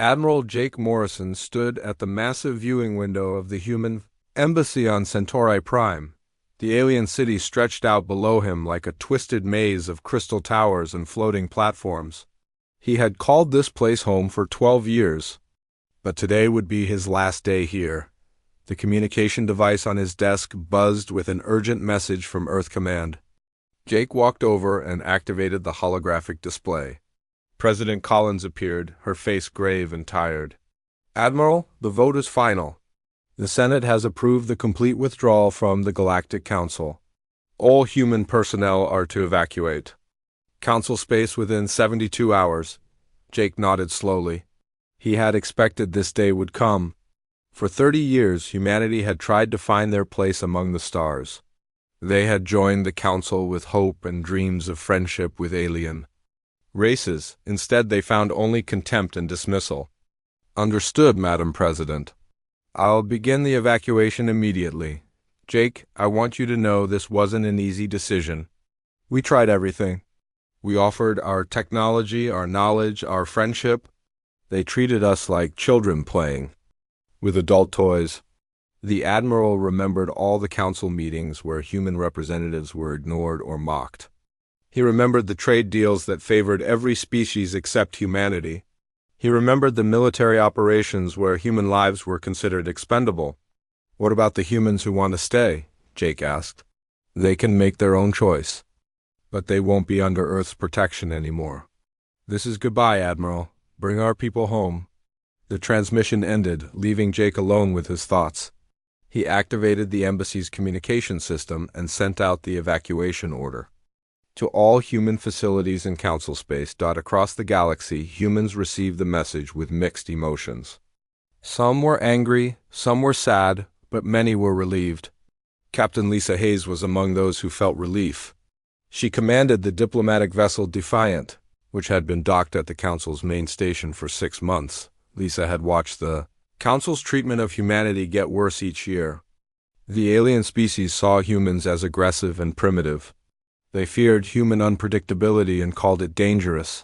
Admiral Jake Morrison stood at the massive viewing window of the human embassy on Centauri Prime. The alien city stretched out below him like a twisted maze of crystal towers and floating platforms. He had called this place home for 12 years, but today would be his last day here. The communication device on his desk buzzed with an urgent message from Earth Command. Jake walked over and activated the holographic display. President Collins appeared, her face grave and tired. "Admiral, the vote is final. The Senate has approved the complete withdrawal from the Galactic Council. All human personnel are to evacuate. Council space within 72 hours. Jake nodded slowly. He had expected this day would come. For 30 years, humanity had tried to find their place among the stars. They had joined the Council with hope and dreams of friendship with alien races. Instead, they found only contempt and dismissal. "Understood, Madam President. I'll begin the evacuation immediately. Jake, I want you to know this wasn't an easy decision. We tried everything. We offered our technology, our knowledge, our friendship. They treated us like children playing with adult toys." The Admiral remembered all the council meetings where human representatives were ignored or mocked. He remembered the trade deals that favored every species except humanity. He remembered the military operations where human lives were considered expendable. "What about the humans who want to stay?" Jake asked. "They can make their own choice, but they won't be under Earth's protection anymore. This is goodbye, Admiral. Bring our people home." The transmission ended, leaving Jake alone with his thoughts. He activated the embassy's communication system and sent out the evacuation order. To all human facilities in council space across the galaxy, humans received the message with mixed emotions. Some were angry, some were sad, but many were relieved. Captain Lisa Hayes was among those who felt relief. She commanded the diplomatic vessel Defiant, which had been docked at the Council's main station for 6 months. Lisa had watched the Council's treatment of humanity get worse each year. The alien species saw humans as aggressive and primitive. They feared human unpredictability and called it dangerous.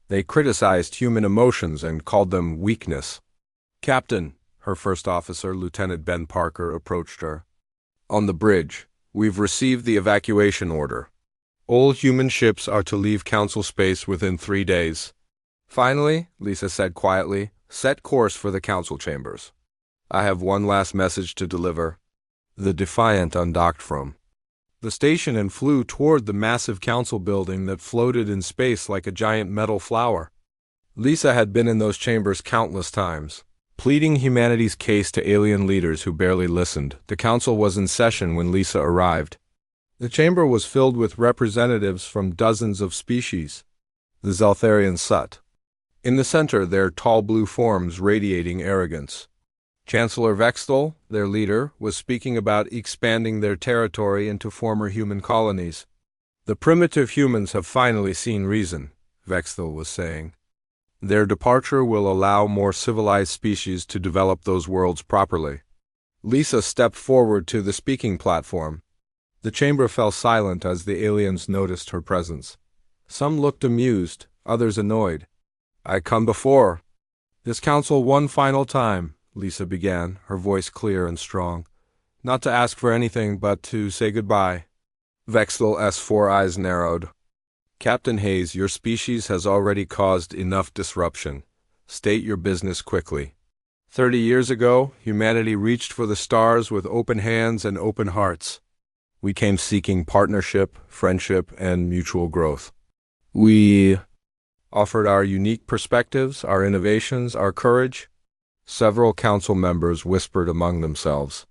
They criticized human emotions and called them weakness. "Captain," her first officer, Lieutenant Ben Parker, approached her. "On the bridge, we've received the evacuation order. All human ships are to leave Council space within 3 days." "Finally," Lisa said quietly, "set course for the Council chambers. I have one last message to deliver." The Defiant undocked from the station and flew toward the massive council building that floated in space like a giant metal flower. Lisa had been in those chambers countless times, pleading humanity's case to alien leaders who barely listened. The council was in session when Lisa arrived. The chamber was filled with representatives from dozens of species. The Zeltharian Sut. In the center, their tall blue forms radiating arrogance. Chancellor Vexthal, their leader, was speaking about expanding their territory into former human colonies. "The primitive humans have finally seen reason," Vexthal was saying. "Their departure will allow more civilized species to develop those worlds properly." Lisa stepped forward to the speaking platform. The chamber fell silent as the aliens noticed her presence. Some looked amused, others annoyed. "I come before this council one final time," Lisa began, her voice clear and strong. "Not to ask for anything, but to say goodbye." Vexthal's 4 eyes narrowed. "Captain Hayes, your species has already caused enough disruption. State your business quickly. 30 years ago, humanity reached for the stars with open hands and open hearts. We came seeking partnership, friendship, and mutual growth. We offered our unique perspectives, our innovations, our courage." Several council members whispered among themselves.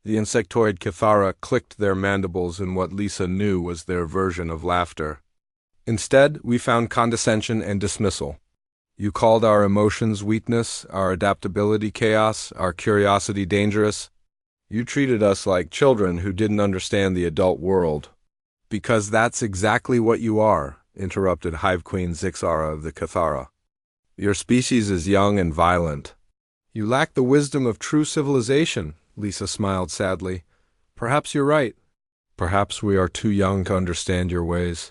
The insectoid Cathara clicked their mandibles in what Lisa knew was their version of laughter. "Instead, we found condescension and dismissal. You called our emotions weakness, our adaptability chaos, our curiosity dangerous. You treated us like children who didn't understand the adult world." "Because that's exactly what you are," interrupted Hive Queen Zixara of the Cathara. "Your species is young and violent. You lack the wisdom of true civilization," Lisa smiled sadly. "Perhaps you're right. Perhaps we are too young to understand your ways.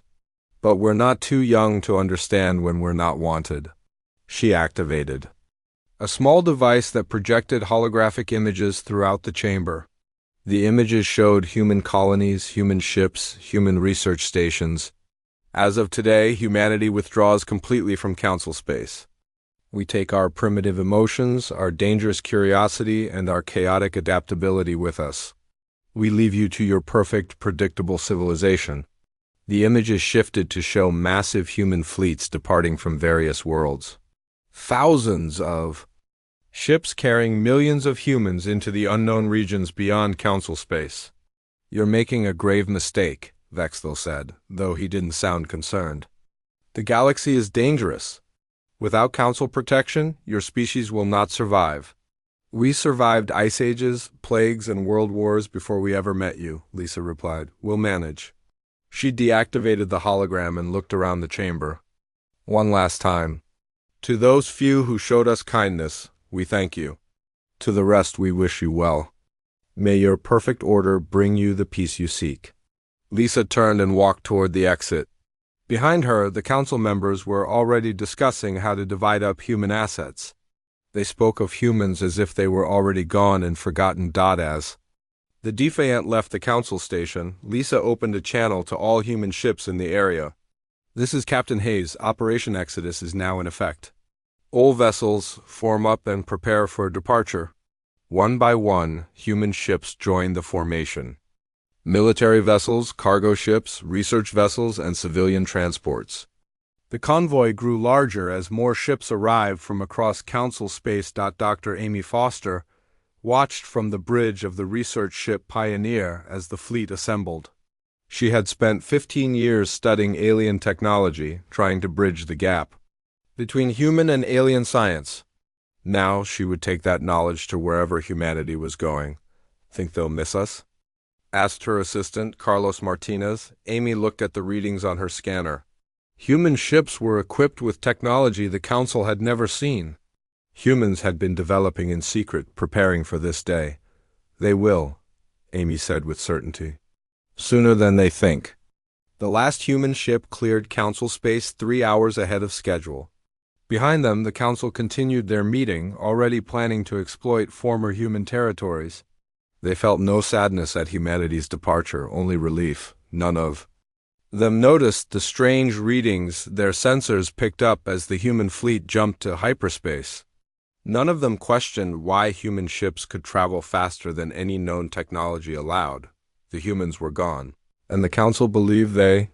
But we're not too young to understand when we're not wanted." She activated a small device that projected holographic images throughout the chamber. The images showed human colonies, human ships, human research stations. As of today, humanity withdraws completely from Council space. We take our primitive emotions, our dangerous curiosity, and our chaotic adaptability with us. We leave you to your perfect, predictable civilization. The images shifted to show massive human fleets departing from various worlds. Thousands of ships carrying millions of humans into the unknown regions beyond Council space. You're making a grave mistake, Vexthel said, though he didn't sound concerned. The galaxy is dangerous. Without Council protection, your species will not survive. We survived ice ages, plagues, and world wars before we ever met you, Lisa replied. We'll manage. She deactivated the hologram and looked around the chamber. One last time. To those few who showed us kindness, we thank you. To the rest, we wish you well. May your perfect order bring you the peace you seek. Lisa turned and walked toward the exit. Behind her, the council members were already discussing how to divide up human assets. They spoke of humans as if they were already gone and forgotten. As the Defiant left the council station, Lisa opened a channel to all human ships in the area. This is Captain Hayes. Operation Exodus is now in effect. All vessels form up and prepare for departure. One by one, human ships join the formation. Military vessels, cargo ships, research vessels, and civilian transports. The convoy grew larger as more ships arrived from across Council space. Dr. Amy Foster watched from the bridge of the research ship Pioneer as the fleet assembled. She had spent 15 years studying alien technology, trying to bridge the gap between human and alien science. Now she would take that knowledge to wherever humanity was going. Think they'll miss us? Asked her assistant, Carlos Martinez. Amy looked at the readings on her scanner. Human ships were equipped with technology the Council had never seen. Humans had been developing in secret, preparing for this day. They will, Amy said with certainty. Sooner than they think. The last human ship cleared Council space 3 hours ahead of schedule. Behind them, the Council continued their meeting, already planning to exploit former human territories. They felt no sadness at humanity's departure, only relief. None of them noticed the strange readings their sensors picked up as the human fleet jumped to hyperspace. None of them questioned why human ships could travel faster than any known technology allowed. The humans were gone, and the Council believed they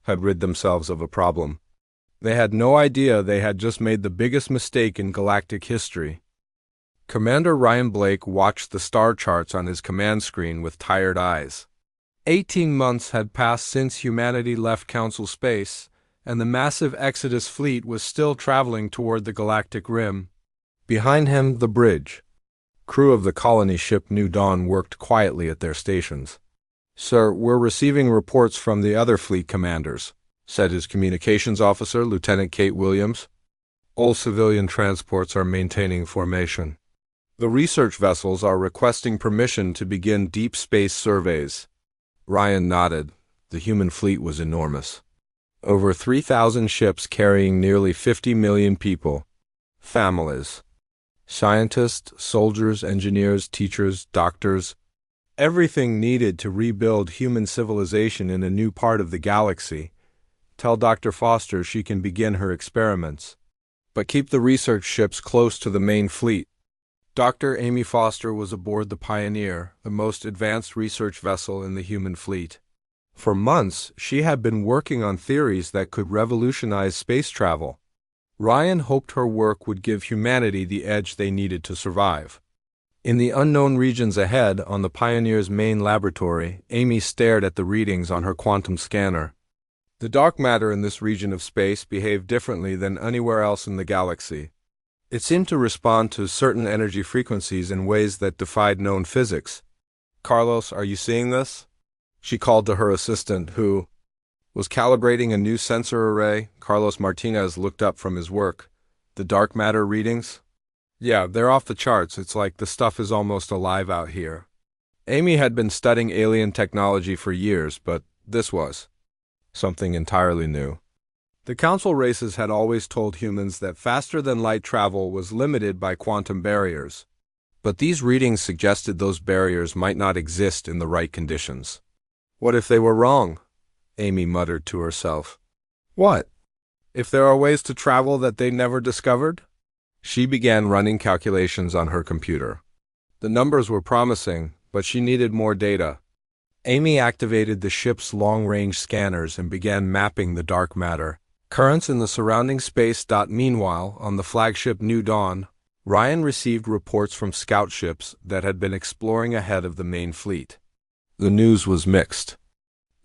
had rid themselves of a problem. They had no idea they had just made the biggest mistake in galactic history. Commander Ryan Blake watched the star charts on his command screen with tired eyes. 18 months had passed since humanity left Council space, and the massive Exodus fleet was still traveling toward the galactic rim. Behind him, the bridge. Crew of the colony ship New Dawn worked quietly at their stations. Sir, we're receiving reports from the other fleet commanders, said his communications officer, Lieutenant Kate Williams. All civilian transports are maintaining formation. The research vessels are requesting permission to begin deep space surveys. Ryan nodded. The human fleet was enormous. Over 3,000 ships carrying nearly 50 million people. Families. Scientists, soldiers, engineers, teachers, doctors. Everything needed to rebuild human civilization in a new part of the galaxy. Tell Dr. Foster she can begin her experiments. But keep the research ships close to the main fleet. Dr. Amy Foster was aboard the Pioneer, the most advanced research vessel in the human fleet. For months, she had been working on theories that could revolutionize space travel. Ryan hoped her work would give humanity the edge they needed to survive. In the unknown regions ahead, on the Pioneer's main laboratory, Amy stared at the readings on her quantum scanner. The dark matter in this region of space behaved differently than anywhere else in the galaxy. It seemed to respond to certain energy frequencies in ways that defied known physics. Carlos, are you seeing this? She called to her assistant, who was calibrating a new sensor array. Carlos Martinez looked up from his work. The dark matter readings? Yeah, they're off the charts. It's like the stuff is almost alive out here. Amy had been studying alien technology for years, but this was something entirely new. The council races had always told humans that faster-than-light travel was limited by quantum barriers. But these readings suggested those barriers might not exist in the right conditions. What if they were wrong? Amy muttered to herself. What? If there are ways to travel that they never discovered? She began running calculations on her computer. The numbers were promising, but she needed more data. Amy activated the ship's long-range scanners and began mapping the dark matter currents in the surrounding space. Meanwhile, on the flagship New Dawn, Ryan received reports from scout ships that had been exploring ahead of the main fleet. The news was mixed.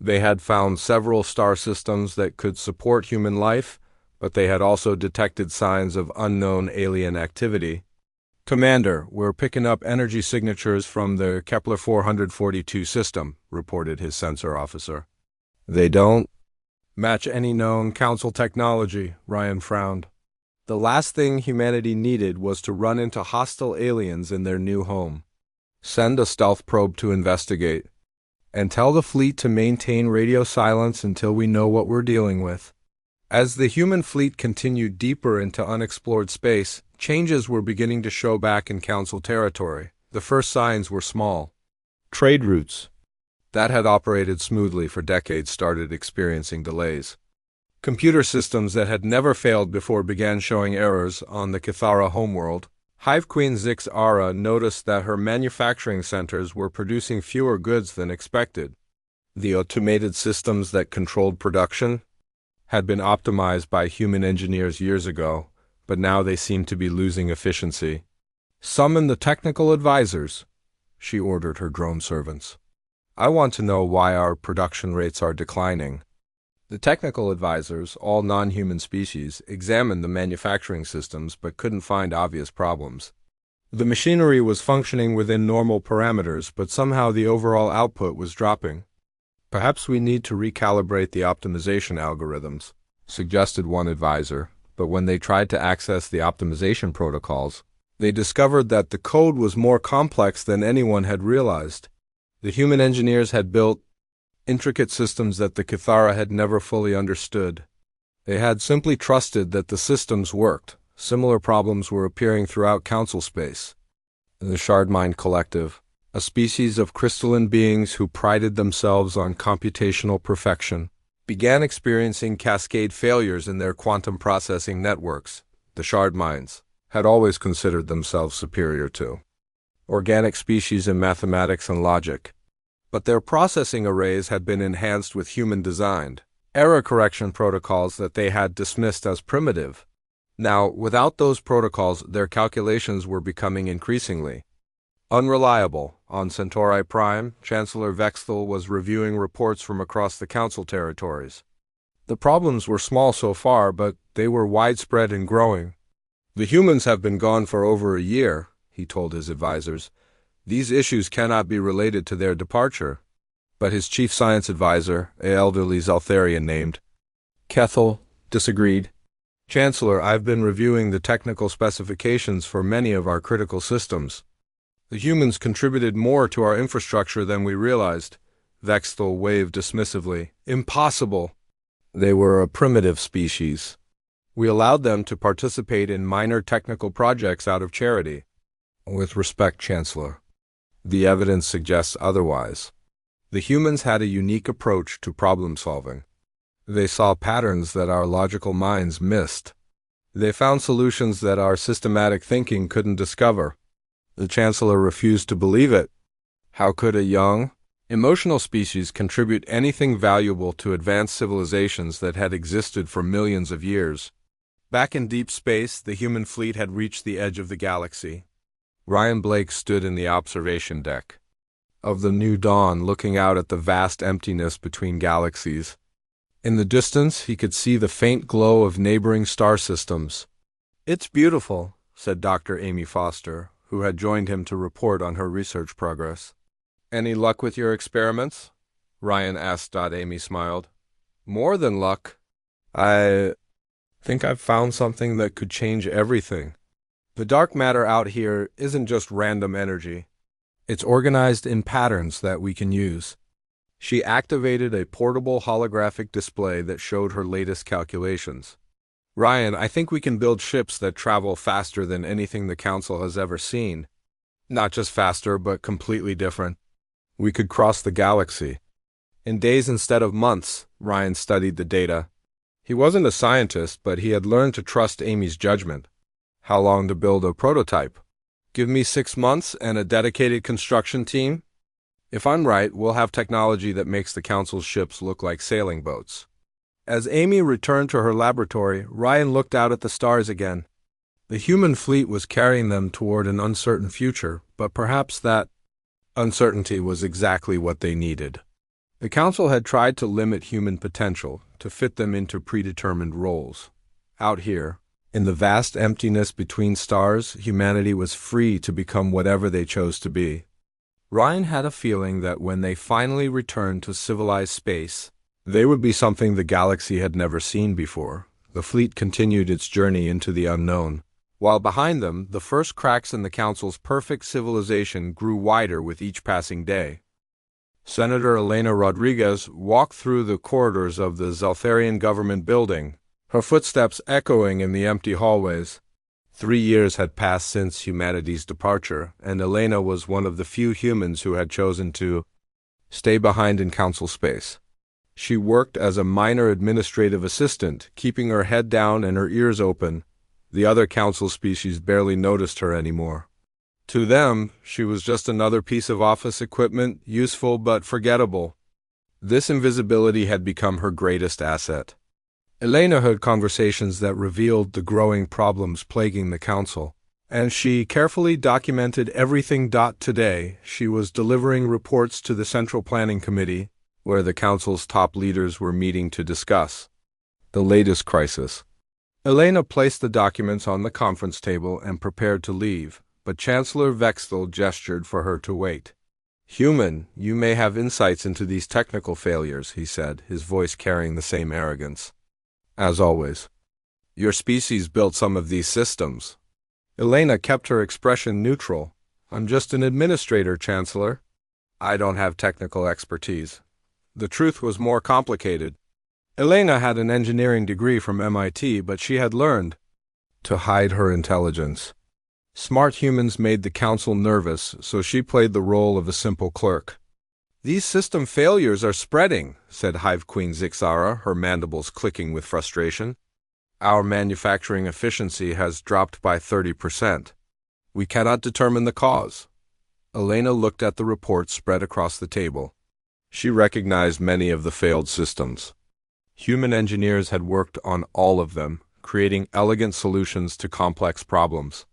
They had found several star systems that could support human life, but they had also detected signs of unknown alien activity. Commander, we're picking up energy signatures from the Kepler 442 system, reported his sensor officer. They don't match any known council technology, Ryan frowned. The last thing humanity needed was to run into hostile aliens in their new home. Send a stealth probe to investigate. And tell the fleet to maintain radio silence until we know what we're dealing with. As the human fleet continued deeper into unexplored space, changes were beginning to show back in council territory. The first signs were small. Trade routes that had operated smoothly for decades started experiencing delays. Computer systems that had never failed before began showing errors on the Kithara homeworld. Hive Queen Zix Ara noticed that her manufacturing centers were producing fewer goods than expected. The automated systems that controlled production had been optimized by human engineers years ago, but now they seemed to be losing efficiency. Summon the technical advisors, she ordered her drone servants. I want to know why our production rates are declining. The technical advisors, all non-human species, examined the manufacturing systems but couldn't find obvious problems. The machinery was functioning within normal parameters, but somehow the overall output was dropping. Perhaps we need to recalibrate the optimization algorithms, suggested one advisor, but when they tried to access the optimization protocols, they discovered that the code was more complex than anyone had realized. The human engineers had built intricate systems that the Kithara had never fully understood. They had simply trusted that the systems worked. Similar problems were appearing throughout council space. The Shardmind Collective, a species of crystalline beings who prided themselves on computational perfection, began experiencing cascade failures in their quantum processing networks. The Shardminds had always considered themselves superior to organic species in mathematics and logic. But their processing arrays had been enhanced with human-designed error correction protocols that they had dismissed as primitive. Now, without those protocols, their calculations were becoming increasingly unreliable. On Centauri Prime, Chancellor Vexthal was reviewing reports from across the council territories. The problems were small so far, but they were widespread and growing. The humans have been gone for over a year, he told his advisors. These issues cannot be related to their departure. But his chief science advisor, an elderly Zeltharian named Kethel, disagreed. Chancellor, I've been reviewing the technical specifications for many of our critical systems. The humans contributed more to our infrastructure than we realized. Vexthal waved dismissively. Impossible. They were a primitive species. We allowed them to participate in minor technical projects out of charity. With respect, Chancellor, the evidence suggests otherwise. The humans had a unique approach to problem solving. They saw patterns that our logical minds missed. They found solutions that our systematic thinking couldn't discover. The Chancellor refused to believe it. How could a young, emotional species contribute anything valuable to advanced civilizations that had existed for millions of years? Back in deep space, the human fleet had reached the edge of the galaxy. Ryan Blake stood in the observation deck of the New Dawn, looking out at the vast emptiness between galaxies. In the distance, he could see the faint glow of neighboring star systems. It's beautiful, said Dr. Amy Foster, who had joined him to report on her research progress. Any luck with your experiments? Ryan asked. Amy smiled. More than luck. I think I've found something that could change everything. The dark matter out here isn't just random energy. It's organized in patterns that we can use. She activated a portable holographic display that showed her latest calculations. Ryan, I think we can build ships that travel faster than anything the Council has ever seen. Not just faster, but completely different. We could cross the galaxy. In days instead of months, Ryan studied the data. He wasn't a scientist, but he had learned to trust Amy's judgment. How long to build a prototype? Give me 6 months and a dedicated construction team? If I'm right, we'll have technology that makes the Council's ships look like sailing boats. As Amy returned to her laboratory, Ryan looked out at the stars again. The human fleet was carrying them toward an uncertain future, but perhaps that uncertainty was exactly what they needed. The Council had tried to limit human potential, to fit them into predetermined roles. Out here, in the vast emptiness between stars, humanity was free to become whatever they chose to be. Ryan had a feeling that when they finally returned to civilized space, they would be something the galaxy had never seen before. The fleet continued its journey into the unknown, while behind them, the first cracks in the Council's perfect civilization grew wider with each passing day. Senator Elena Rodriguez walked through the corridors of the Zeltharian government building, her footsteps echoing in the empty hallways. 3 years had passed since humanity's departure, and Elena was one of the few humans who had chosen to stay behind in Council space. She worked as a minor administrative assistant, keeping her head down and her ears open. The other Council species barely noticed her anymore. To them, she was just another piece of office equipment, useful but forgettable. This invisibility had become her greatest asset. Elena heard conversations that revealed the growing problems plaguing the Council, and she carefully documented everything. Today, she was delivering reports to the Central Planning Committee, where the Council's top leaders were meeting to discuss the latest crisis. Elena placed the documents on the conference table and prepared to leave, but Chancellor Vexthal gestured for her to wait. "Human, you may have insights into these technical failures," he said, his voice carrying the same arrogance. "As always. Your species built some of these systems." Elena kept her expression neutral. "I'm just an administrator, Chancellor. I don't have technical expertise." The truth was more complicated. Elena had an engineering degree from MIT, but she had learned to hide her intelligence. Smart humans made the Council nervous, so she played the role of a simple clerk. "These system failures are spreading," said Hive Queen Zixara, her mandibles clicking with frustration. "Our manufacturing efficiency has dropped by 30%. We cannot determine the cause." Elena looked at the reports spread across the table. She recognized many of the failed systems. Human engineers had worked on all of them, creating elegant solutions to complex problems.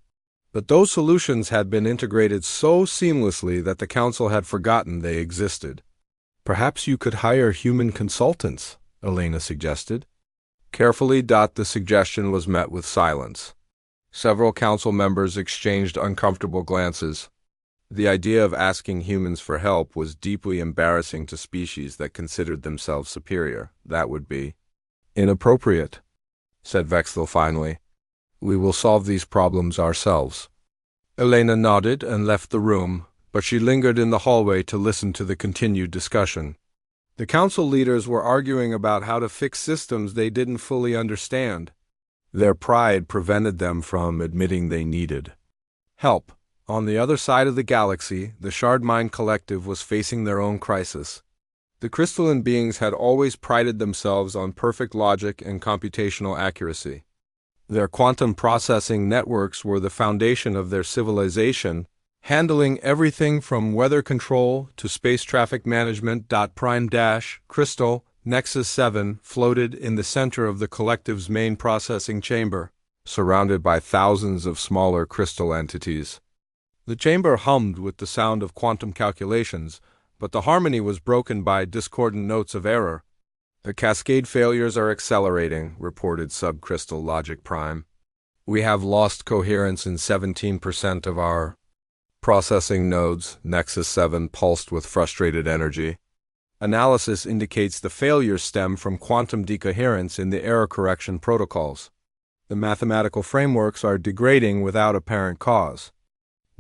But those solutions had been integrated so seamlessly that the Council had forgotten they existed. "Perhaps you could hire human consultants," Elena suggested. Carefully, the suggestion was met with silence. Several Council members exchanged uncomfortable glances. The idea of asking humans for help was deeply embarrassing to species that considered themselves superior. That would be inappropriate, said Vexthal finally. "We will solve these problems ourselves." Elena nodded and left the room, but she lingered in the hallway to listen to the continued discussion. The Council leaders were arguing about how to fix systems they didn't fully understand. Their pride prevented them from admitting they needed help. On the other side of the galaxy, the Shardmind Collective was facing their own crisis. The crystalline beings had always prided themselves on perfect logic and computational accuracy. Their quantum processing networks were the foundation of their civilization, handling everything from weather control to space traffic management. Crystal Nexus 7 floated in the center of the collective's main processing chamber, surrounded by thousands of smaller crystal entities. The chamber hummed with the sound of quantum calculations, but the harmony was broken by discordant notes of error. "The cascade failures are accelerating," reported Subcrystal Logic Prime. "We have lost coherence in 17% of our processing nodes," Nexus 7 pulsed with frustrated energy. "Analysis indicates the failures stem from quantum decoherence in the error correction protocols. The mathematical frameworks are degrading without apparent cause."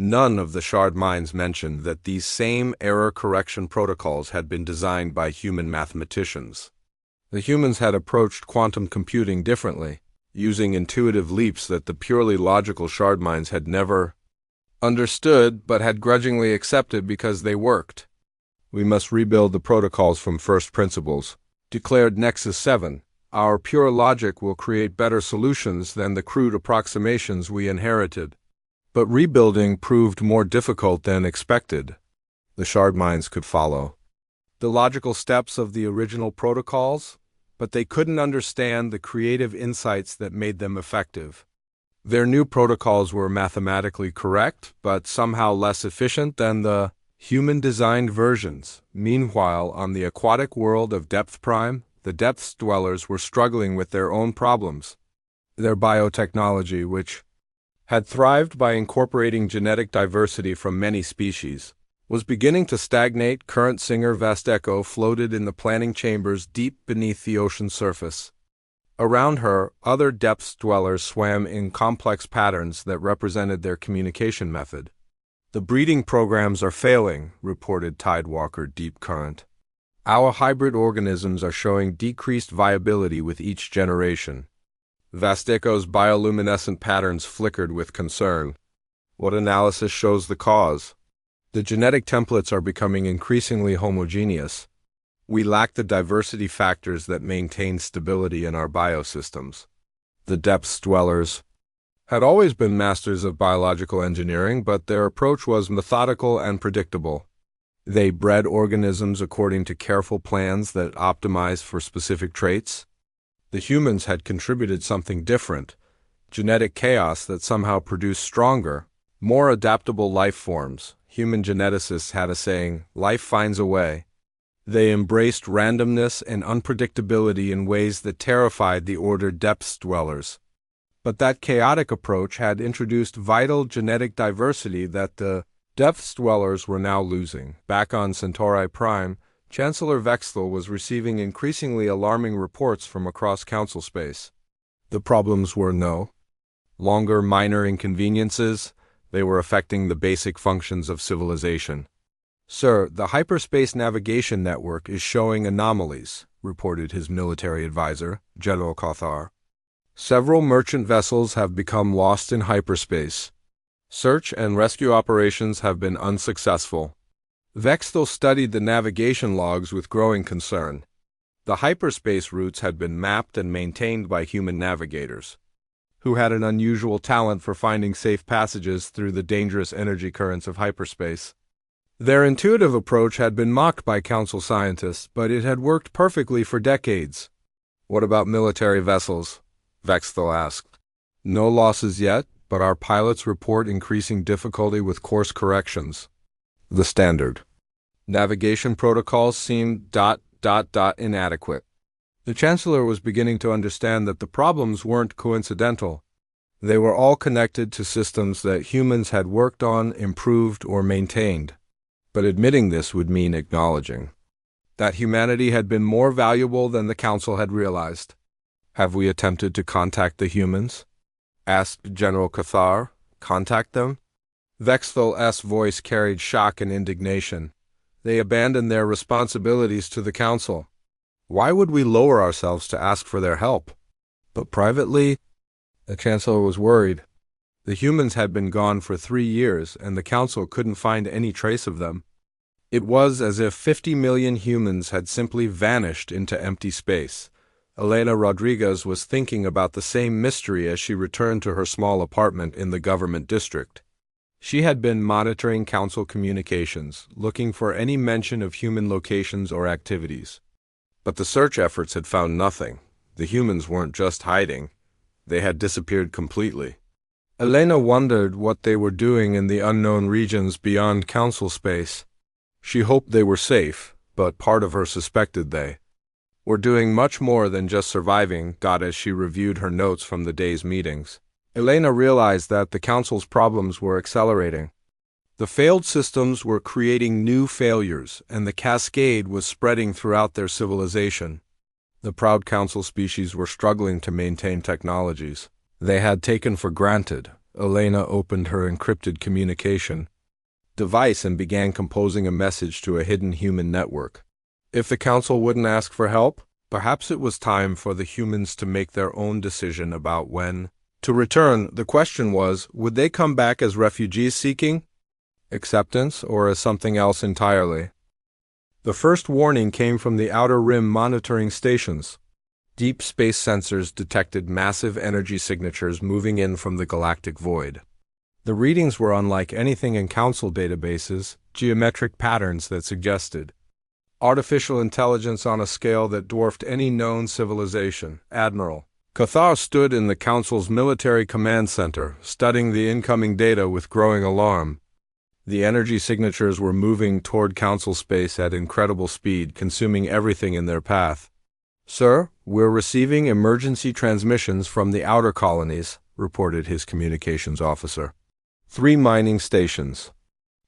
None of the shard minds mentioned that these same error correction protocols had been designed by human mathematicians. The humans had approached quantum computing differently, using intuitive leaps that the purely logical shard minds had never understood but had grudgingly accepted because they worked. "We must rebuild the protocols from first principles," declared Nexus 7. "Our pure logic will create better solutions than the crude approximations we inherited." But rebuilding proved more difficult than expected. The shard minds could follow the logical steps of the original protocols, but they couldn't understand the creative insights that made them effective. Their new protocols were mathematically correct, but somehow less efficient than the human-designed versions. Meanwhile, on the aquatic world of Depth Prime, the Depths dwellers were struggling with their own problems. Their biotechnology, which had thrived by incorporating genetic diversity from many species, was beginning to stagnate. Current singer Vasteco floated in the planning chambers deep beneath the ocean surface. Around her, other depths dwellers swam in complex patterns that represented their communication method. "The breeding programs are failing," reported Tidewalker Deep Current. "Our hybrid organisms are showing decreased viability with each generation." Vasteco's bioluminescent patterns flickered with concern. "What analysis shows the cause?" "The genetic templates are becoming increasingly homogeneous. We lack the diversity factors that maintain stability in our biosystems." The depths dwellers had always been masters of biological engineering, but their approach was methodical and predictable. They bred organisms according to careful plans that optimized for specific traits. The humans had contributed something different, genetic chaos that somehow produced stronger, more adaptable life forms. Human geneticists had a saying, "Life finds a way." They embraced randomness and unpredictability in ways that terrified the ordered depths dwellers. But that chaotic approach had introduced vital genetic diversity that the depths dwellers were now losing. Back on Centauri Prime, Chancellor Vexthal was receiving increasingly alarming reports from across Council space. The problems were no longer minor inconveniences, they were affecting the basic functions of civilization. "Sir, the hyperspace navigation network is showing anomalies," reported his military advisor, General Cathar. "Several merchant vessels have become lost in hyperspace. Search and rescue operations have been unsuccessful." Vexthal studied the navigation logs with growing concern. The hyperspace routes had been mapped and maintained by human navigators, who had an unusual talent for finding safe passages through the dangerous energy currents of hyperspace. Their intuitive approach had been mocked by Council scientists, but it had worked perfectly for decades. "What about military vessels?" Vexthal asked. "No losses yet, but our pilots report increasing difficulty with course corrections." The standard navigation protocols seemed inadequate. The Chancellor was beginning to understand that the problems weren't coincidental. They were all connected to systems that humans had worked on, improved, or maintained. But admitting this would mean acknowledging that humanity had been more valuable than the Council had realized. "Have we attempted to contact the humans?" asked General Cathar. "Contact them?" Vexthal's voice carried shock and indignation. "They abandoned their responsibilities to the Council. Why would we lower ourselves to ask for their help?" "But privately?" The Chancellor was worried. The humans had been gone for 3 years, and the Council couldn't find any trace of them. It was as if 50 million humans had simply vanished into empty space. Elena Rodriguez was thinking about the same mystery as she returned to her small apartment in the government district. She had been monitoring Council communications, looking for any mention of human locations or activities. But the search efforts had found nothing. The humans weren't just hiding. They had disappeared completely. Elena wondered what they were doing in the unknown regions beyond Council space. She hoped they were safe, but part of her suspected they were doing much more than just surviving. As she reviewed her notes from the day's meetings, Elena realized that the Council's problems were accelerating. The failed systems were creating new failures, and the cascade was spreading throughout their civilization. The proud Council species were struggling to maintain technologies they had taken for granted, Elena opened her encrypted communication device and began composing a message to a hidden human network. If the council wouldn't ask for help, perhaps it was time for the humans to make their own decision about when to return. The question was, would they come back as refugees seeking acceptance or as something else entirely? The first warning came from the Outer Rim monitoring stations. Deep space sensors detected massive energy signatures moving in from the galactic void. The readings were unlike anything in council databases, geometric patterns that suggested artificial intelligence on a scale that dwarfed any known civilization. Admiral Cathar stood in the council's military command center, studying the incoming data with growing alarm. The energy signatures were moving toward council space at incredible speed, consuming everything in their path. "Sir, we're receiving emergency transmissions from the outer colonies," reported his communications officer. 3 mining stations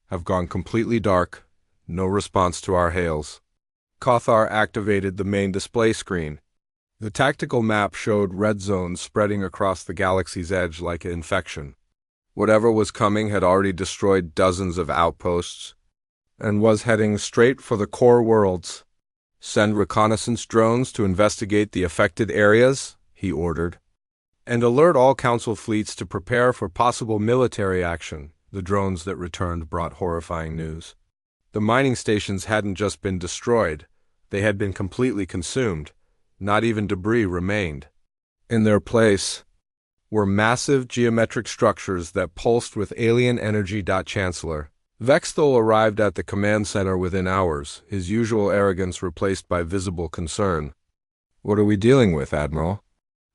have gone completely dark. No response to our hails." Cathar activated the main display screen. The tactical map showed red zones spreading across the galaxy's edge like an infection. Whatever was coming had already destroyed dozens of outposts and was heading straight for the core worlds. "Send reconnaissance drones to investigate the affected areas," he ordered, "and alert all council fleets to prepare for possible military action." The drones that returned brought horrifying news. The mining stations hadn't just been destroyed, they had been completely consumed. Not even debris remained. In their place were massive geometric structures that pulsed with alien energy. Chancellor Vexthal arrived at the command center within hours, his usual arrogance replaced by visible concern. "What are we dealing with, Admiral?"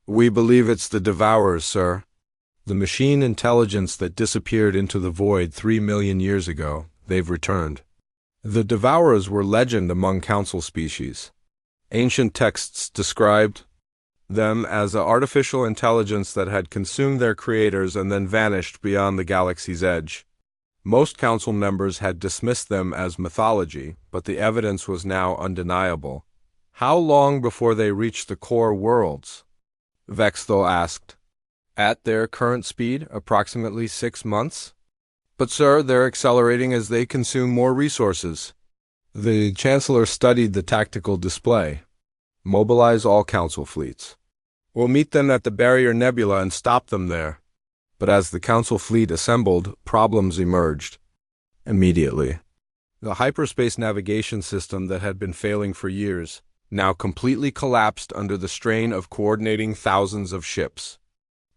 "We believe it's the Devourers, sir. The machine intelligence that disappeared into the void 3 million years ago. They've returned." The Devourers were legend among council species. Ancient texts described them as an artificial intelligence that had consumed their creators and then vanished beyond the galaxy's edge. Most council members had dismissed them as mythology, but the evidence was now undeniable. "How long before they reach the core worlds?" Vexthal asked. "At their current speed, approximately 6 months. But sir, they're accelerating as they consume more resources." The Chancellor studied the tactical display. "Mobilize all council fleets. We'll meet them at the Barrier Nebula and stop them there." But as the council fleet assembled, problems emerged. Immediately. The hyperspace navigation system that had been failing for years now completely collapsed under the strain of coordinating thousands of ships.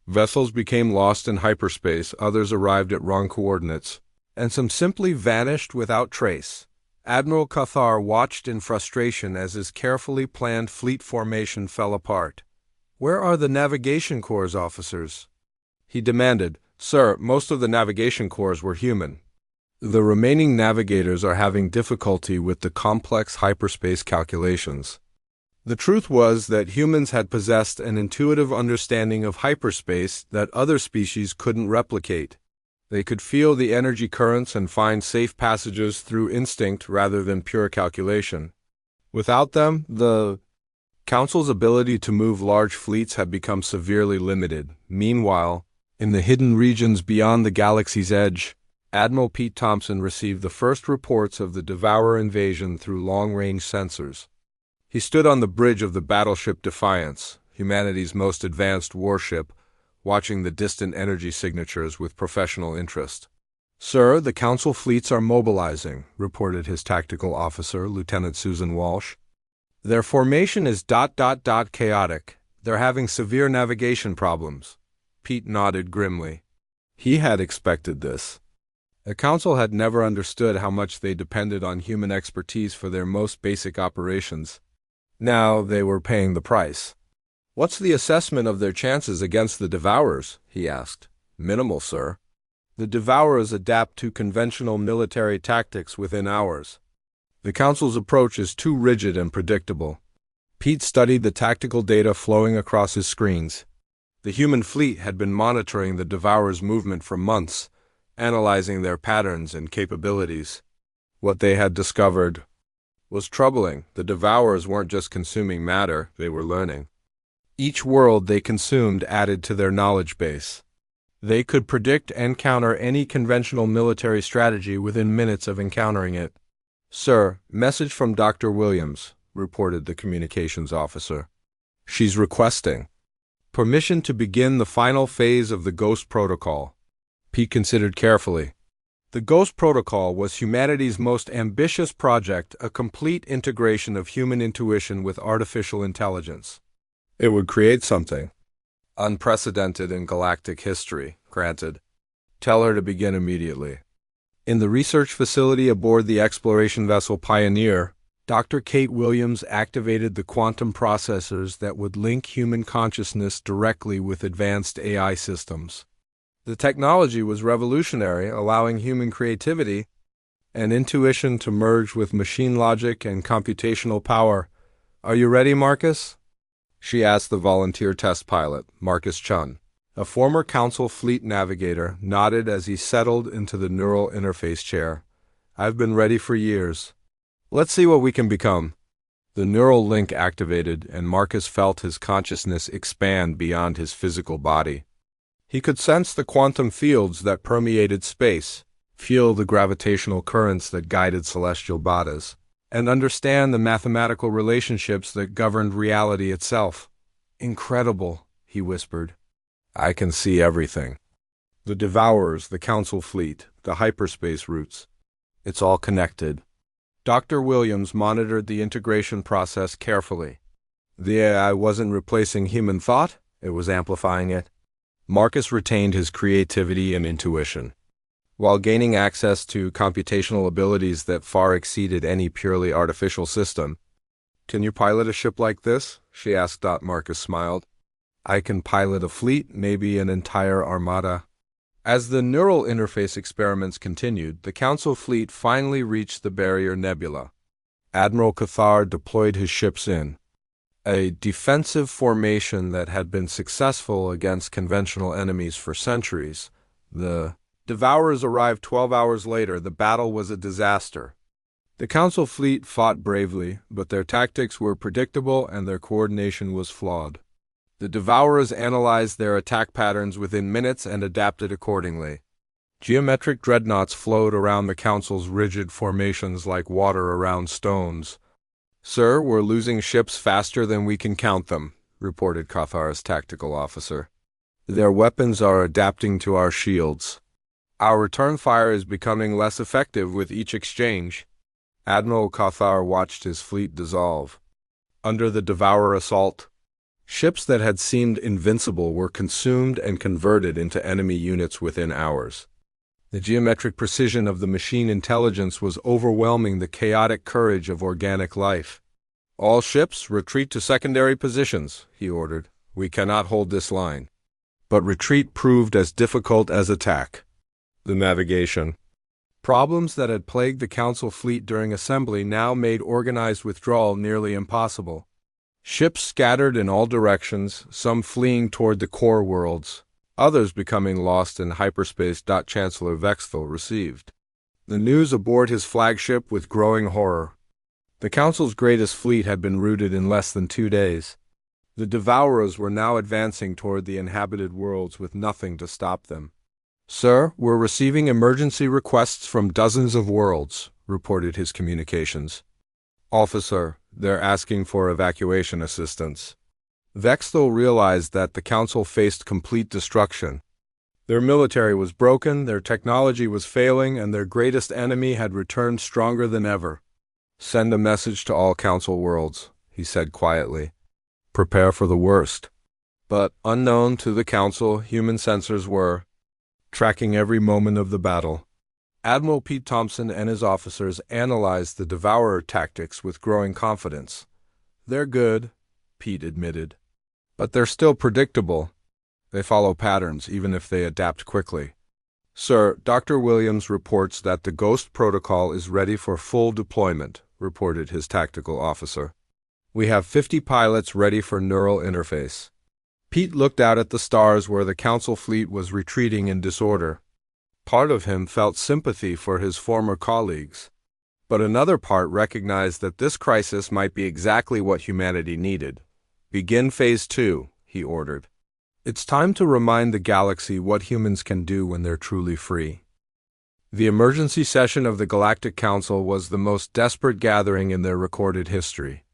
Vessels became lost in hyperspace, others arrived at wrong coordinates, and some simply vanished without trace. Admiral Cathar watched in frustration as his carefully planned fleet formation fell apart. "Where are the navigation corps officers?" he demanded. "Sir, most of the navigation corps were human. The remaining navigators are having difficulty with the complex hyperspace calculations." The truth was that humans had possessed an intuitive understanding of hyperspace that other species couldn't replicate. They could feel the energy currents and find safe passages through instinct rather than pure calculation. Without them, the Council's ability to move large fleets had become severely limited. Meanwhile, in the hidden regions beyond the galaxy's edge, Admiral Pete Thompson received the first reports of the Devourer invasion through long-range sensors. He stood on the bridge of the battleship Defiance, humanity's most advanced warship, watching the distant energy signatures with professional interest. "Sir, the Council fleets are mobilizing," reported his tactical officer, Lieutenant Susan Walsh. "Their formation is ... chaotic. They're having severe navigation problems." Pete nodded grimly. He had expected this. The Council had never understood how much they depended on human expertise for their most basic operations. Now they were paying the price. "What's the assessment of their chances against the Devourers?" he asked. "Minimal, sir. The Devourers adapt to conventional military tactics within hours. The Council's approach is too rigid and predictable." Pete studied the tactical data flowing across his screens. The human fleet had been monitoring the Devourers' movement for months, analyzing their patterns and capabilities. What they had discovered was troubling. The Devourers weren't just consuming matter, they were learning. Each world they consumed added to their knowledge base. They could predict and counter any conventional military strategy within minutes of encountering it. "Sir, message from Dr. Williams," reported the communications officer. "She's requesting permission to begin the final phase of the Ghost Protocol." Pete considered carefully. The Ghost Protocol was humanity's most ambitious project, a complete integration of human intuition with artificial intelligence. It would create something unprecedented in galactic history, granted. Tell her to begin immediately. In the research facility aboard the exploration vessel Pioneer, Dr. Kate Williams activated the quantum processors that would link human consciousness directly with advanced AI systems. The technology was revolutionary, allowing human creativity and intuition to merge with machine logic and computational power. "Are you ready, Marcus?" she asked the volunteer test pilot, Marcus Chun. A former Council fleet navigator nodded as he settled into the neural interface chair. "I've been ready for years. Let's see what we can become." The neural link activated, and Marcus felt his consciousness expand beyond his physical body. He could sense the quantum fields that permeated space, feel the gravitational currents that guided celestial bodies, and understand the mathematical relationships that governed reality itself. "Incredible," he whispered. "I can see everything. The Devourers, the Council fleet, the hyperspace routes. It's all connected." Dr. Williams monitored the integration process carefully. The AI wasn't replacing human thought, it was amplifying it. Marcus retained his creativity and intuition, while gaining access to computational abilities that far exceeded any purely artificial system. "Can you pilot a ship like this?" she asked. Marcus smiled. "I can pilot a fleet, maybe an entire armada." As the neural interface experiments continued, the Council fleet finally reached the Barrier Nebula. Admiral Cathar deployed his ships in a defensive formation that had been successful against conventional enemies for centuries. The Devourers arrived 12 hours later. The battle was a disaster. The Council fleet fought bravely, but their tactics were predictable and their coordination was flawed. The Devourers analyzed their attack patterns within minutes and adapted accordingly. Geometric dreadnoughts flowed around the Council's rigid formations like water around stones. "Sir, we're losing ships faster than we can count them," reported Cathar's tactical officer. "Their weapons are adapting to our shields. Our return fire is becoming less effective with each exchange." Admiral Cathar watched his fleet dissolve. Under the Devourer assault, ships that had seemed invincible were consumed and converted into enemy units within hours. The geometric precision of the machine intelligence was overwhelming the chaotic courage of organic life. "All ships, retreat to secondary positions," he ordered. "We cannot hold this line." But retreat proved as difficult as attack. The navigation problems that had plagued the Council fleet during assembly now made organized withdrawal nearly impossible. Ships scattered in all directions, some fleeing toward the core worlds, others becoming lost in hyperspace. Chancellor Vexthal received the news aboard his flagship with growing horror. The Council's greatest fleet had been routed in less than 2 days. The Devourers were now advancing toward the inhabited worlds with nothing to stop them. "Sir, we're receiving emergency requests from dozens of worlds," reported his communications. "Officer, they're asking for evacuation assistance." Vexthal realized that the Council faced complete destruction. Their military was broken, their technology was failing, and their greatest enemy had returned stronger than ever. "Send a message to all Council worlds," he said quietly. "Prepare for the worst." But unknown to the Council, human sensors were tracking every moment of the battle. Admiral Pete Thompson and his officers analyzed the Devourer tactics with growing confidence. "They're good," Pete admitted. "But they're still predictable. They follow patterns, even if they adapt quickly." "Sir, Dr. Williams reports that the Ghost Protocol is ready for full deployment," reported his tactical officer. "We have 50 pilots ready for neural interface." Pete looked out at the stars where the Council fleet was retreating in disorder. Part of him felt sympathy for his former colleagues, but another part recognized that this crisis might be exactly what humanity needed. "Begin Phase 2, he ordered. It's time to remind the galaxy what humans can do when they're truly free. The emergency session of the Galactic Council was the most desperate gathering in their recorded history.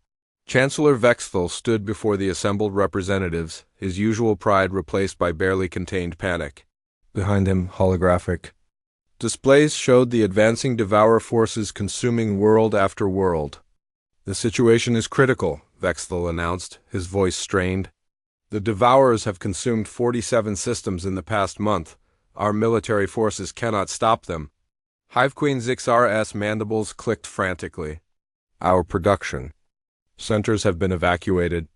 Chancellor Vexthal stood before the assembled representatives, his usual pride replaced by barely contained panic. Behind him, holographic displays showed the advancing Devourer forces consuming world after world. "The situation is critical," Vexthal announced, his voice strained. "The Devourers have consumed 47 systems in the past month. Our military forces cannot stop them." Hive Queen Zixara's mandibles clicked frantically. "Our production centers have been evacuated.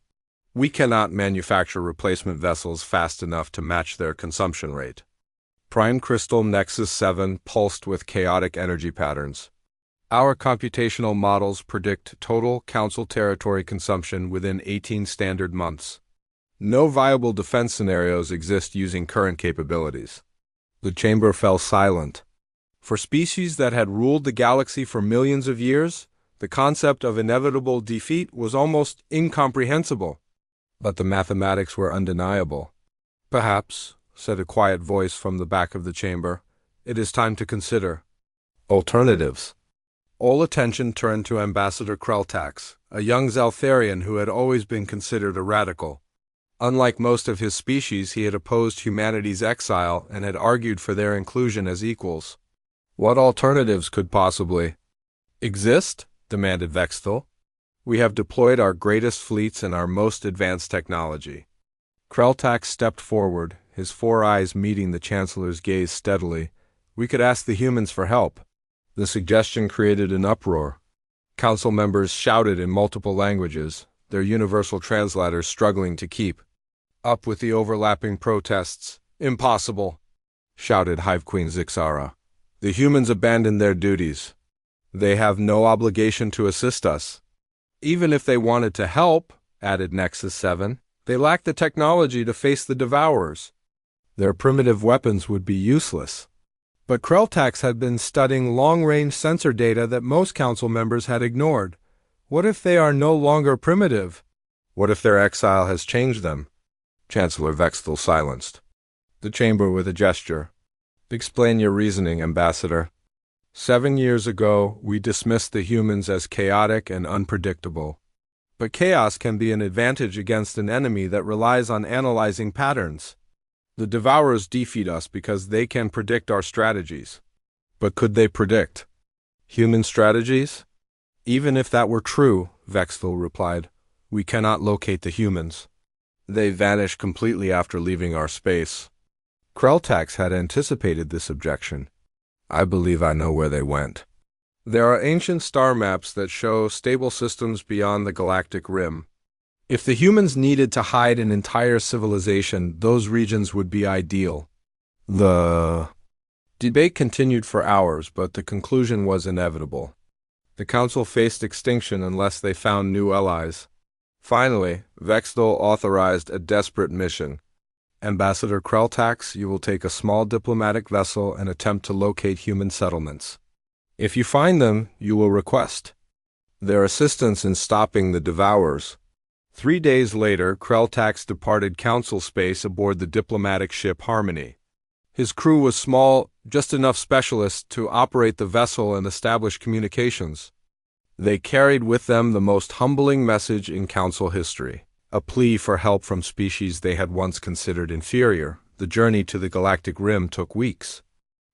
We cannot manufacture replacement vessels fast enough to match their consumption rate." Prime Crystal Nexus 7 pulsed with chaotic energy patterns. "Our computational models predict total Council territory consumption within 18 standard months. No viable defense scenarios exist using current capabilities." The chamber fell silent. For species that had ruled the galaxy for millions of years, the concept of inevitable defeat was almost incomprehensible. But the mathematics were undeniable. "Perhaps," said a quiet voice from the back of the chamber, "it is time to consider alternatives." All attention turned to Ambassador Kreltax, a young Zeltharian who had always been considered a radical. Unlike most of his species, he had opposed humanity's exile and had argued for their inclusion as equals. "What alternatives could possibly exist?" demanded Vexthal. "We have deployed our greatest fleets and our most advanced technology." Kreltax stepped forward, his 4 eyes meeting the Chancellor's gaze steadily. "We could ask the humans for help." The suggestion created an uproar. Council members shouted in multiple languages, their universal translators struggling to keep up with the overlapping protests. "Impossible," shouted Hive Queen Zixara. "The humans abandoned their duties. They have no obligation to assist us." "Even if they wanted to help," added Nexus 7, "they lack the technology to face the Devourers. Their primitive weapons would be useless." But Kreltax had been studying long-range sensor data that most council members had ignored. What if they are no longer primitive? What if their exile has changed them? Chancellor Vexthal silenced the chamber with a gesture. "Explain your reasoning, Ambassador." 7 years ago, we dismissed the humans as chaotic and unpredictable. But chaos can be an advantage against an enemy that relies on analyzing patterns. The Devourers defeat us because they can predict our strategies. But could they predict human strategies? "Even if that were true," Vexthal replied, "we cannot locate the humans. They vanish completely after leaving our space." Kreltax had anticipated this objection. "I believe I know where they went. There are ancient star maps that show stable systems beyond the galactic rim. If the humans needed to hide an entire civilization, those regions would be ideal." The debate continued for hours, but the conclusion was inevitable. The Council faced extinction unless they found new allies. Finally, Vexthal authorized a desperate mission. "Ambassador Kreltax, you will take a small diplomatic vessel and attempt to locate human settlements. If you find them, you will request their assistance in stopping the Devourers." 3 days later, Kreltax departed Council space aboard the diplomatic ship Harmony. His crew was small, just enough specialists to operate the vessel and establish communications. They carried with them the most humbling message in Council history, a plea for help from species they had once considered inferior. The journey to the galactic rim took weeks.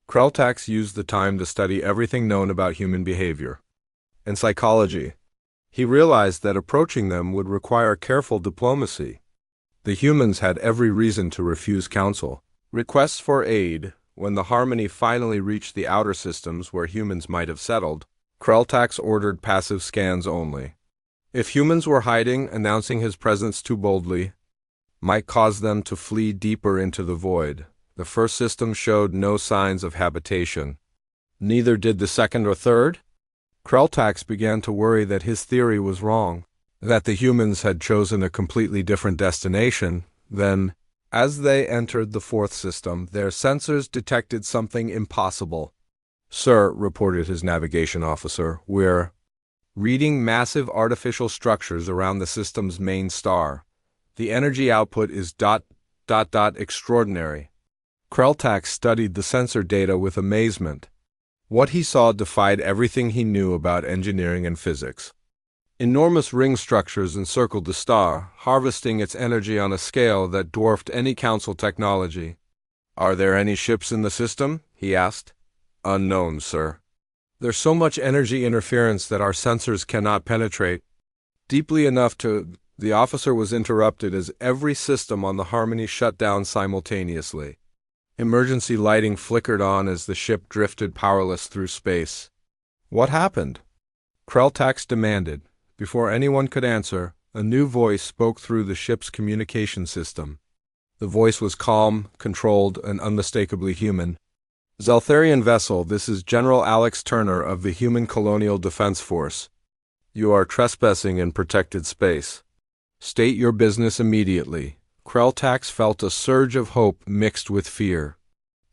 Kreltax used the time to study everything known about human behavior and psychology. He realized that approaching them would require careful diplomacy. The humans had every reason to refuse Council requests for aid. When the Harmony finally reached the outer systems where humans might have settled, Kreltax ordered passive scans only. If humans were hiding, announcing his presence too boldly might cause them to flee deeper into the void. The first system showed no signs of habitation. Neither did the second or third. Kreltax began to worry that his theory was wrong, that the humans had chosen a completely different destination. Then, as they entered the fourth system, their sensors detected something impossible. "Sir," reported his navigation officer, "we're reading massive artificial structures around the system's main star. The energy output is Extraordinary. Kreltax studied the sensor data with amazement. What he saw defied everything he knew about engineering and physics. Enormous ring structures encircled the star, harvesting its energy on a scale that dwarfed any council technology. "Are there any ships in the system?" he asked. "Unknown, sir. There's so much energy interference that our sensors cannot penetrate deeply enough to—" The officer was interrupted as every system on the Harmony shut down simultaneously. Emergency lighting flickered on as the ship drifted powerless through space. "What happened?" Kreltax demanded. Before anyone could answer, a new voice spoke through the ship's communication system. The voice was calm, controlled, and unmistakably human. "Zeltharian vessel, this is General Alex Turner of the Human Colonial Defense Force. You are trespassing in protected space. State your business immediately." Kreltax felt a surge of hope mixed with fear.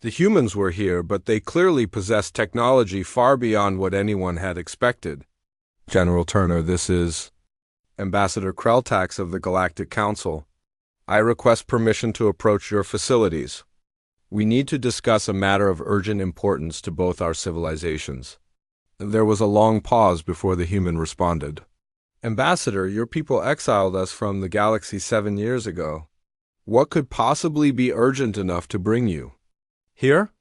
The humans were here, but they clearly possessed technology far beyond what anyone had expected. "General Turner, this is Ambassador Kreltax of the Galactic Council. I request permission to approach your facilities. We need to discuss a matter of urgent importance to both our civilizations." There was a long pause before the human responded. "Ambassador, your people exiled us from the galaxy 7 years ago. What could possibly be urgent enough to bring you here?"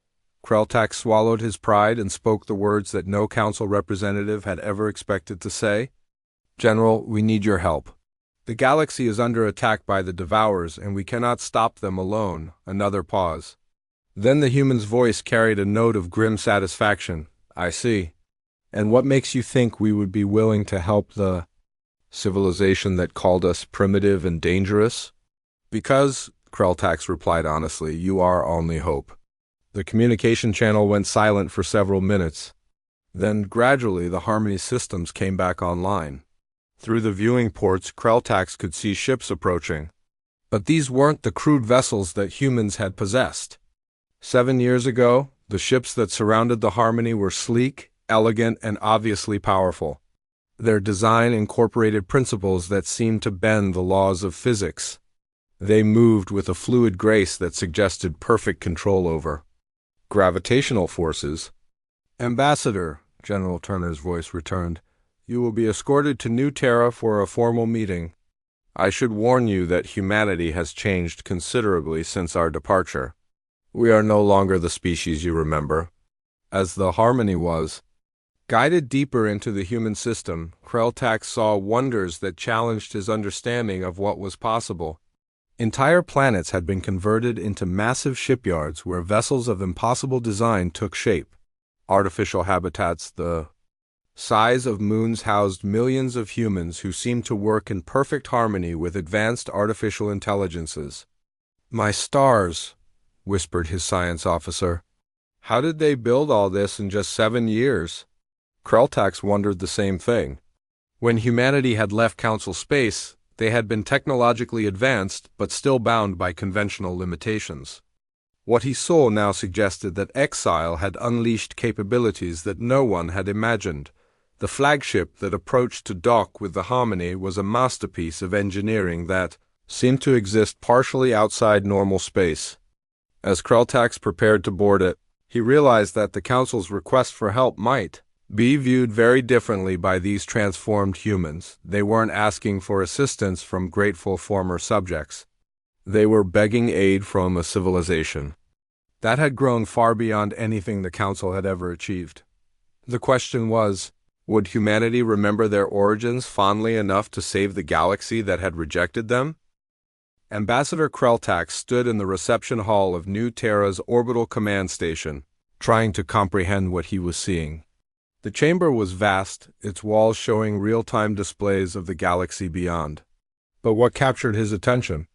Kreltax swallowed his pride and spoke the words that no council representative had ever expected to say. "General, we need your help. The galaxy is under attack by the Devourers, and we cannot stop them alone." Another pause. Then the human's voice carried a note of grim satisfaction. "I see. And what makes you think we would be willing to help the civilization that called us primitive and dangerous?" "Because," Kreltax replied honestly, "you are our only hope." The communication channel went silent for several minutes. Then, gradually, the Harmony systems came back online. Through the viewing ports, Kreltax could see ships approaching. But these weren't the crude vessels that humans had possessed. 7 years ago, the ships that surrounded the Harmony were sleek, elegant, and obviously powerful. Their design incorporated principles that seemed to bend the laws of physics. They moved with a fluid grace that suggested perfect control over gravitational forces. "Ambassador," General Turner's voice returned, "you will be escorted to New Terra for a formal meeting. I should warn you that humanity has changed considerably since our departure. We are no longer the species you remember, as the Harmony was." Guided deeper into the human system, Kreltax saw wonders that challenged his understanding of what was possible. Entire planets had been converted into massive shipyards where vessels of impossible design took shape. Artificial habitats the size of moons housed millions of humans who seemed to work in perfect harmony with advanced artificial intelligences. "My stars," whispered his science officer. "How did they build all this in just 7 years?" Kreltax wondered the same thing. When humanity had left Council space, they had been technologically advanced but still bound by conventional limitations. What he saw now suggested that exile had unleashed capabilities that no one had imagined. The flagship that approached to dock with the Harmony was a masterpiece of engineering that seemed to exist partially outside normal space. As Kreltax prepared to board it, he realized that the Council's request for help might be viewed very differently by these transformed humans. They weren't asking for assistance from grateful former subjects. They were begging aid from a civilization that had grown far beyond anything the Council had ever achieved. The question was, would humanity remember their origins fondly enough to save the galaxy that had rejected them? Ambassador Kreltax stood in the reception hall of New Terra's orbital command station, trying to comprehend what he was seeing. The chamber was vast, its walls showing real-time displays of the galaxy beyond. But what captured his attention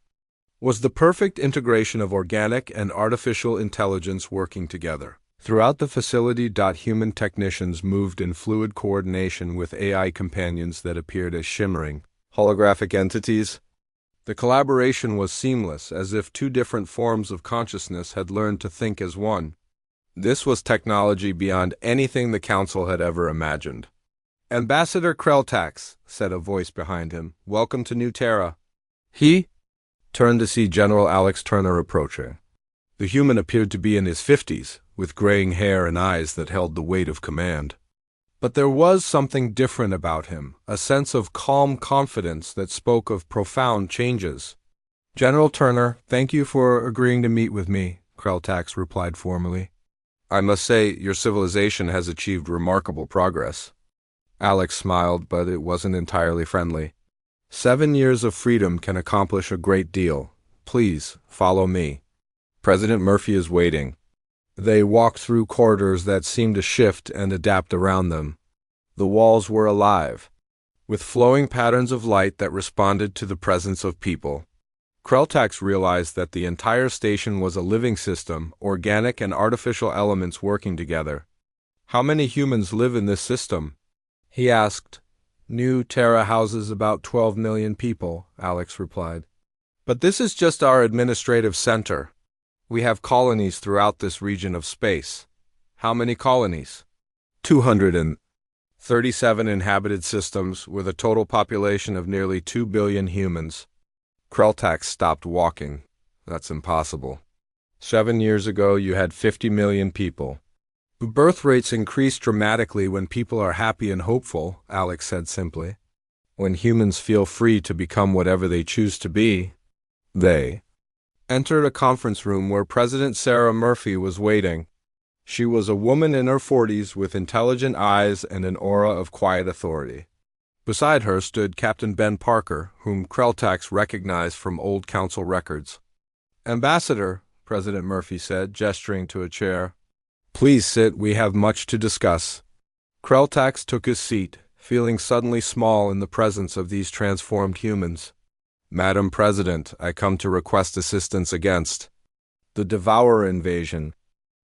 was the perfect integration of organic and artificial intelligence working together. Throughout the facility, human technicians moved in fluid coordination with AI companions that appeared as shimmering, holographic entities. The collaboration was seamless, as if two different forms of consciousness had learned to think as one. This was technology beyond anything the Council had ever imagined. "Ambassador Kreltax," said a voice behind him, "welcome to New Terra." turned to see General Alex Turner approaching. The human appeared to be in his 50s, with graying hair and eyes that held the weight of command. But there was something different about him, a sense of calm confidence that spoke of profound changes. "General Turner, thank you for agreeing to meet with me," Kreltax replied formally. "I must say, your civilization has achieved remarkable progress." Alex smiled, but it wasn't entirely friendly. 7 years of freedom can accomplish a great deal. Please, follow me. President Murphy is waiting. They walked through corridors that seemed to shift and adapt around them. The walls were alive, with flowing patterns of light that responded to the presence of people. Kreltax realized that the entire station was a living system, organic and artificial elements working together. "How many humans live in this system?" he asked. "New Terra houses about 12 million people," Alex replied. "But this is just our administrative center. We have colonies throughout this region of space." "How many colonies?" 237 inhabited systems, with a total population of nearly 2 billion humans. Kreltax stopped walking. "That's impossible. 7 years ago, you had 50 million people." "Birth rates increase dramatically when people are happy and hopeful," Alex said simply. "When humans feel free to become whatever they choose to be." They entered a conference room where President Sarah Murphy was waiting. She was a woman in her 40s with intelligent eyes and an aura of quiet authority. Beside her stood Captain Ben Parker, whom Kreltax recognized from old council records. "Ambassador," President Murphy said, gesturing to a chair. "Please sit, we have much to discuss." Kreltax took his seat, feeling suddenly small in the presence of these transformed humans. "Madam President, I come to request assistance against the Devourer invasion.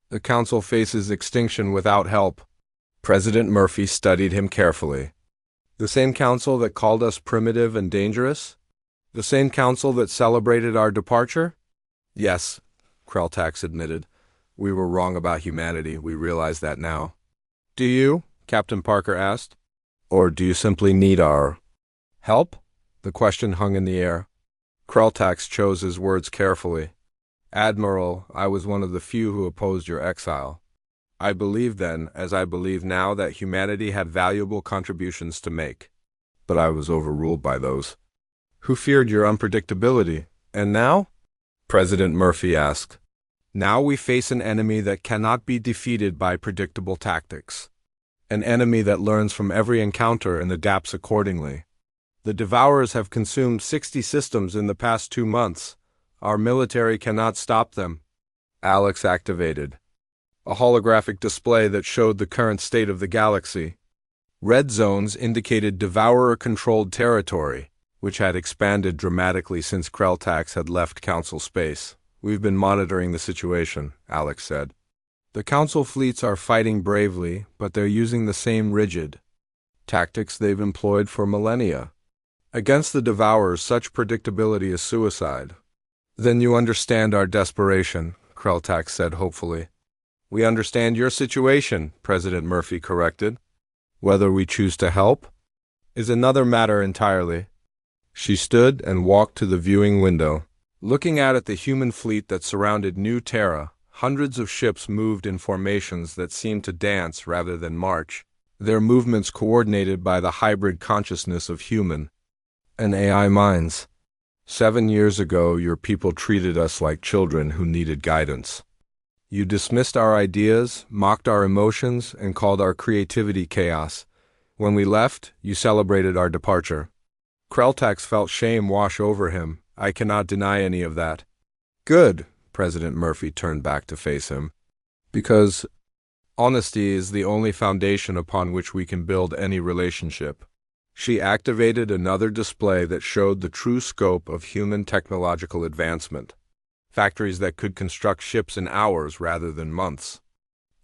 The Council faces extinction without help." President Murphy studied him carefully. "The same council that called us primitive and dangerous? The same council that celebrated our departure?" "Yes," Kreltax admitted. "We were wrong about humanity. We realize that now." "Do you?" Captain Parker asked. "Or do you simply need our help?" The question hung in the air. Kreltax chose his words carefully. "Admiral, I was one of the few who opposed your exile. I believed then, as I believe now, that humanity had valuable contributions to make. But I was overruled by those who feared your unpredictability. And now?" President Murphy asked. "Now we face an enemy that cannot be defeated by predictable tactics. An enemy that learns from every encounter and adapts accordingly. The Devourers have consumed 60 systems in the past 2 months. Our military cannot stop them." Alex activated a holographic display that showed the current state of the galaxy. Red zones indicated Devourer-controlled territory, which had expanded dramatically since Kreltax had left Council space. "We've been monitoring the situation," Alex said. "The Council fleets are fighting bravely, but they're using the same rigid tactics they've employed for millennia. Against the Devourers, such predictability is suicide." "Then you understand our desperation," Kreltax said hopefully. "We understand your situation," President Murphy corrected. "Whether we choose to help is another matter entirely." She stood and walked to the viewing window. Looking out at the human fleet that surrounded New Terra, hundreds of ships moved in formations that seemed to dance rather than march, their movements coordinated by the hybrid consciousness of human and AI minds. 7 years ago, your people treated us like children who needed guidance. You dismissed our ideas, mocked our emotions, and called our creativity chaos. When we left, you celebrated our departure." Kreltax felt shame wash over him. "I cannot deny any of that." "Good," President Murphy turned back to face him. "Because honesty is the only foundation upon which we can build any relationship." She activated another display that showed the true scope of human technological advancement. Factories that could construct ships in hours rather than months.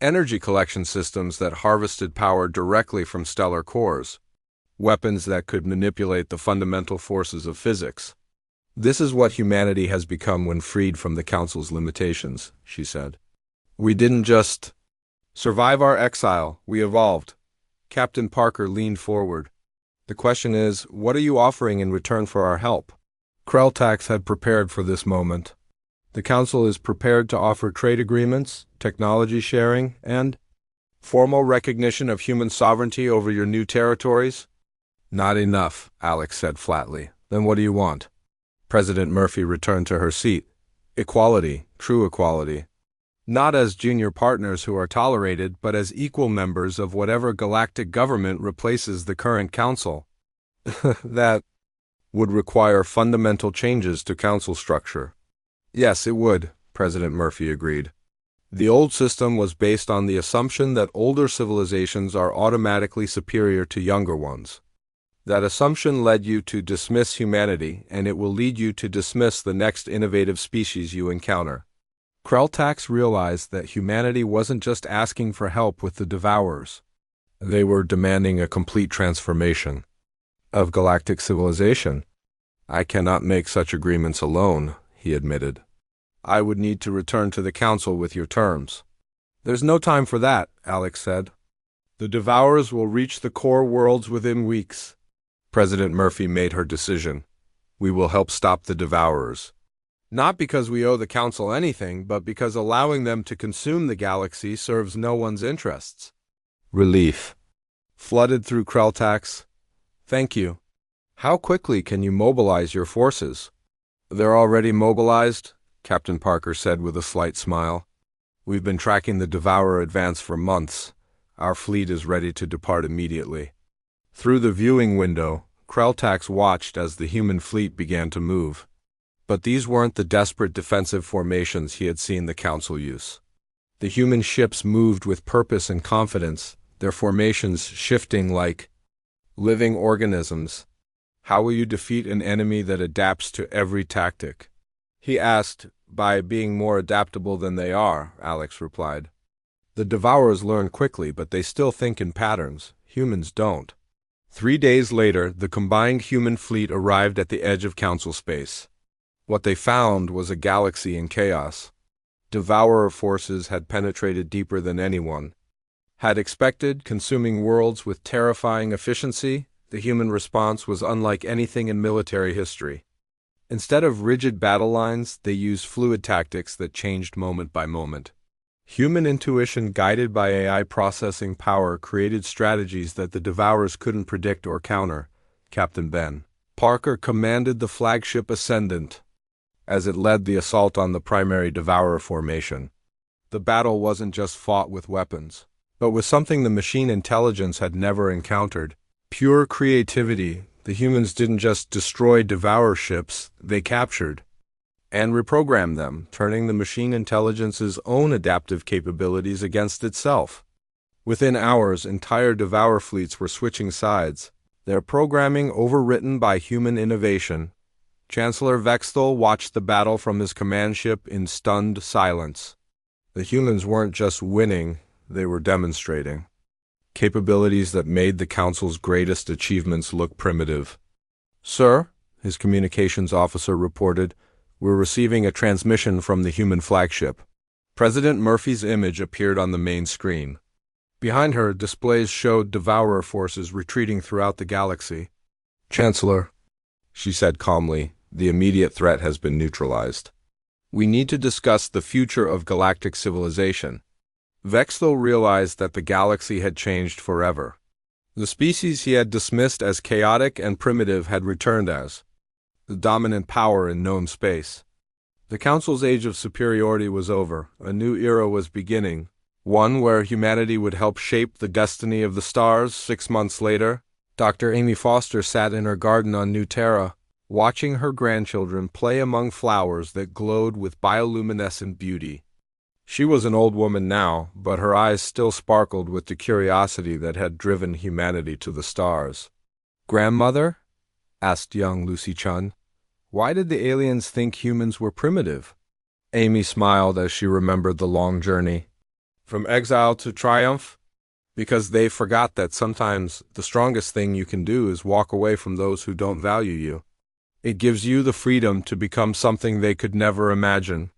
Energy collection systems that harvested power directly from stellar cores. Weapons that could manipulate the fundamental forces of physics. "This is what humanity has become when freed from the Council's limitations," she said. "We didn't just survive our exile, we evolved." Captain Parker leaned forward. "The question is, what are you offering in return for our help?" Kreltax had prepared for this moment. The Council is prepared to offer trade agreements, technology sharing, and formal recognition of human sovereignty over your new territories. Not enough, Alex said flatly. Then what do you want? President Murphy returned to her seat. Equality, true equality. Not as junior partners who are tolerated, but as equal members of whatever galactic government replaces the current council. That would require fundamental changes to council structure. Yes, it would, President Murphy agreed. The old system was based on the assumption that older civilizations are automatically superior to younger ones. That assumption led you to dismiss humanity, and it will lead you to dismiss the next innovative species you encounter. Kreltax realized that humanity wasn't just asking for help with the Devourers. They were demanding a complete transformation of galactic civilization. I cannot make such agreements alone, he admitted. I would need to return to the Council with your terms. There's no time for that, Alex said. The Devourers will reach the core worlds within weeks. President Murphy made her decision. We will help stop the Devourers. Not because we owe the Council anything, but because allowing them to consume the galaxy serves no one's interests. Relief flooded through Kreltax. Thank you. How quickly can you mobilize your forces? They're already mobilized, Captain Parker said with a slight smile. We've been tracking the Devourer advance for months. Our fleet is ready to depart immediately. Through the viewing window, Kreltax watched as the human fleet began to move. But these weren't the desperate defensive formations he had seen the Council use. The human ships moved with purpose and confidence, their formations shifting like living organisms. How will you defeat an enemy that adapts to every tactic? He asked. By being more adaptable than they are, Alex replied. The Devourers learn quickly, but they still think in patterns. Humans don't. 3 days later, the combined human fleet arrived at the edge of Council space. What they found was a galaxy in chaos. Devourer forces had penetrated deeper than anyone had expected, consuming worlds with terrifying efficiency. The human response was unlike anything in military history. Instead of rigid battle lines, they used fluid tactics that changed moment by moment. Human intuition guided by AI processing power created strategies that the Devourers couldn't predict or counter. Captain Ben Parker commanded the flagship Ascendant as it led the assault on the primary Devourer formation. The battle wasn't just fought with weapons, but with something the machine intelligence had never encountered. Pure creativity. The humans didn't just destroy Devourer ships, they captured and reprogrammed them, turning the machine intelligence's own adaptive capabilities against itself. Within hours, entire Devourer fleets were switching sides, their programming overwritten by human innovation. Chancellor Vexthal watched the battle from his command ship in stunned silence. The humans weren't just winning, they were demonstrating capabilities that made the Council's greatest achievements look primitive. Sir, his communications officer reported, we're receiving a transmission from the human flagship. President Murphy's image appeared on the main screen. Behind her, displays showed Devourer forces retreating throughout the galaxy. Chancellor, she said calmly, the immediate threat has been neutralized. We need to discuss the future of galactic civilization. Vexthal realized that the galaxy had changed forever. The species he had dismissed as chaotic and primitive had returned as the dominant power in known space. The Council's age of superiority was over. A new era was beginning, one where humanity would help shape the destiny of the stars. 6 months later, Dr. Amy Foster sat in her garden on New Terra, watching her grandchildren play among flowers that glowed with bioluminescent beauty. She was an old woman now, but her eyes still sparkled with the curiosity that had driven humanity to the stars. "Grandmother?" asked young Lucy Chun. "Why did the aliens think humans were primitive?" Amy smiled as she remembered the long journey. From exile to triumph? Because they forgot that sometimes the strongest thing you can do is walk away from those who don't value you. It gives you the freedom to become something they could never imagine.